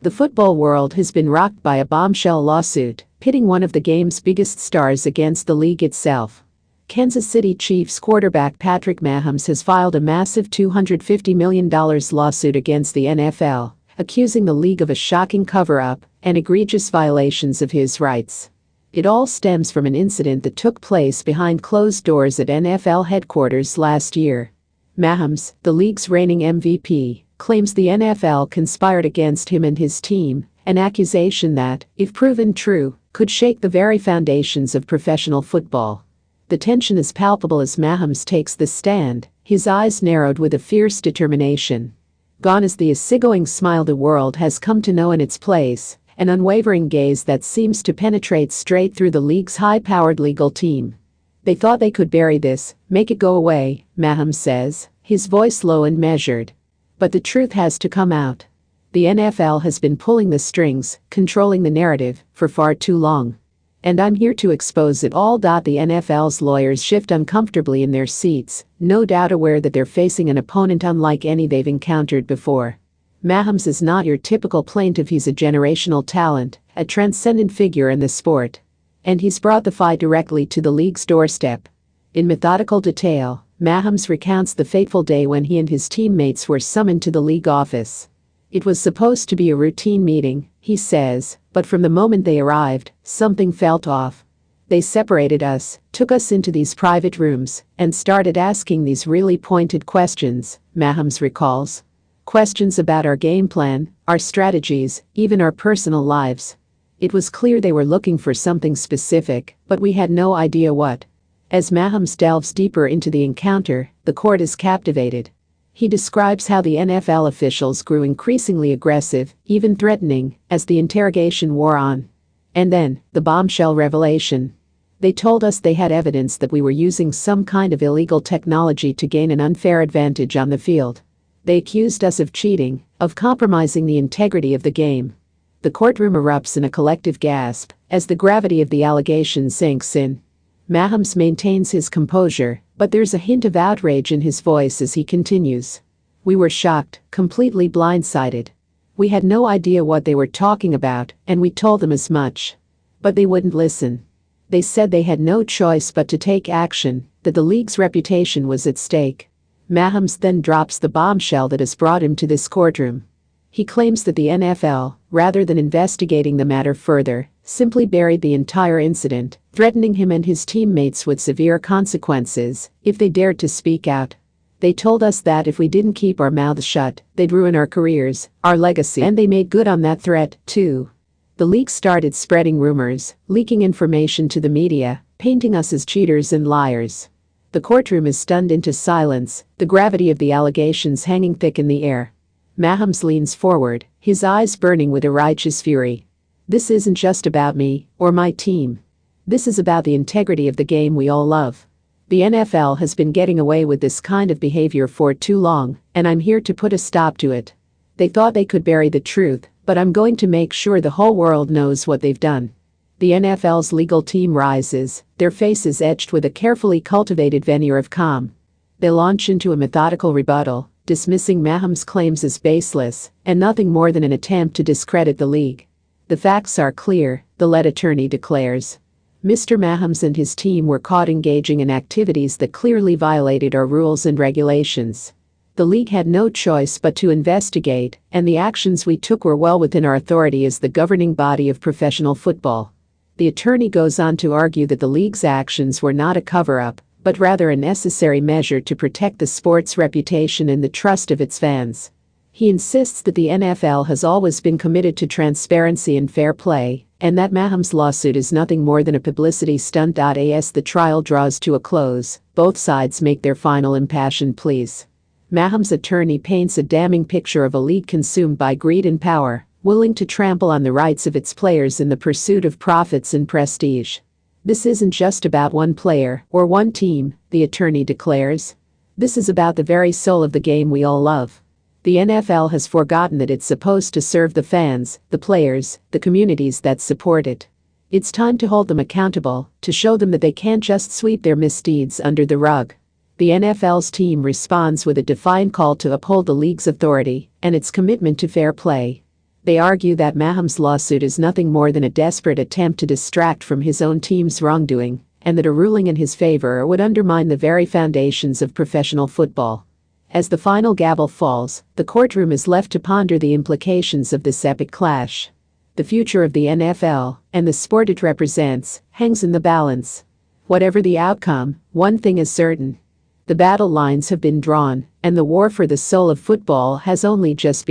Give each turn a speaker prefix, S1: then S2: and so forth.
S1: The football world has been rocked by a bombshell lawsuit, pitting one of the game's biggest stars against the league itself. Kansas City Chiefs quarterback Patrick Mahomes has filed a massive $250 million lawsuit against the NFL, accusing the league of a shocking cover-up and egregious violations of his rights. It all stems from an incident that took place behind closed doors at NFL headquarters last year. Mahomes, the league's reigning MVP, claims the NFL conspired against him and his team, an accusation that, if proven true, could shake the very foundations of professional football. The tension is palpable as Mahomes takes the stand, his eyes narrowed with a fierce determination. Gone is the easygoing smile the world has come to know in its place, an unwavering gaze that seems to penetrate straight through the league's high-powered legal team. They thought they could bury this, make it go away, Mahomes says, his voice low and measured. But the truth has to come out. The NFL has been pulling the strings, controlling the narrative, for far too long. And I'm here to expose it all. The NFL's lawyers shift uncomfortably in their seats, no doubt aware that they're facing an opponent unlike any they've encountered before. Mahomes is not your typical plaintiff. He's a generational talent, a transcendent figure in the sport. And he's brought the fight directly to the league's doorstep. In methodical detail, Mahomes recounts the fateful day when he and his teammates were summoned to the league office. It was supposed to be a routine meeting, he says, but from the moment they arrived, something felt off. They separated us, took us into these private rooms, and started asking these really pointed questions, Mahomes recalls. Questions about our game plan, our strategies, even our personal lives. It was clear they were looking for something specific, but we had no idea what. As Mahomes delves deeper into the encounter, the court is captivated. He describes how the NFL officials grew increasingly aggressive, even threatening, as the interrogation wore on. And then, the bombshell revelation. They told us they had evidence that we were using some kind of illegal technology to gain an unfair advantage on the field. They accused us of cheating, of compromising the integrity of the game. The courtroom erupts in a collective gasp as the gravity of the allegation sinks in. Mahomes maintains his composure, but there's a hint of outrage in his voice as he continues. We were shocked, completely blindsided. We had no idea what they were talking about, and we told them as much. But they wouldn't listen. They said they had no choice but to take action, that the league's reputation was at stake. Mahomes then drops the bombshell that has brought him to this courtroom. He claims that the NFL, rather than investigating the matter further, simply buried the entire incident, threatening him and his teammates with severe consequences if they dared to speak out. They told us that if we didn't keep our mouths shut, they'd ruin our careers, our legacy, and they made good on that threat, too. The league started spreading rumors, leaking information to the media, painting us as cheaters and liars. The courtroom is stunned into silence, the gravity of the allegations hanging thick in the air. Mahomes leans forward, his eyes burning with a righteous fury. This isn't just about me, or my team. This is about the integrity of the game we all love. The NFL has been getting away with this kind of behavior for too long, and I'm here to put a stop to it. They thought they could bury the truth, but I'm going to make sure the whole world knows what they've done. The NFL's legal team rises, their faces etched with a carefully cultivated veneer of calm. They launch into a methodical rebuttal, dismissing Mahomes' claims as baseless and nothing more than an attempt to discredit the league. The facts are clear, the lead attorney declares. Mr. Mahomes and his team were caught engaging in activities that clearly violated our rules and regulations. The league had no choice but to investigate, and the actions we took were well within our authority as the governing body of professional football. The attorney goes on to argue that the league's actions were not a cover-up, but rather a necessary measure to protect the sport's reputation and the trust of its fans. He insists that the NFL has always been committed to transparency and fair play, and that Mahomes' lawsuit is nothing more than a publicity stunt. As the trial draws to a close, both sides make their final impassioned pleas. Mahomes' attorney paints a damning picture of a league consumed by greed and power, willing to trample on the rights of its players in the pursuit of profits and prestige. This isn't just about one player or one team, the attorney declares. This is about the very soul of the game we all love. The NFL has forgotten that it's supposed to serve the fans, the players, the communities that support it. It's time to hold them accountable, to show them that they can't just sweep their misdeeds under the rug. The NFL's team responds with a defiant call to uphold the league's authority and its commitment to fair play. They argue that Mahomes' lawsuit is nothing more than a desperate attempt to distract from his own team's wrongdoing, and that a ruling in his favor would undermine the very foundations of professional football. As the final gavel falls, the courtroom is left to ponder the implications of this epic clash. The future of the NFL, and the sport it represents, hangs in the balance. Whatever the outcome, one thing is certain. The battle lines have been drawn, and the war for the soul of football has only just begun.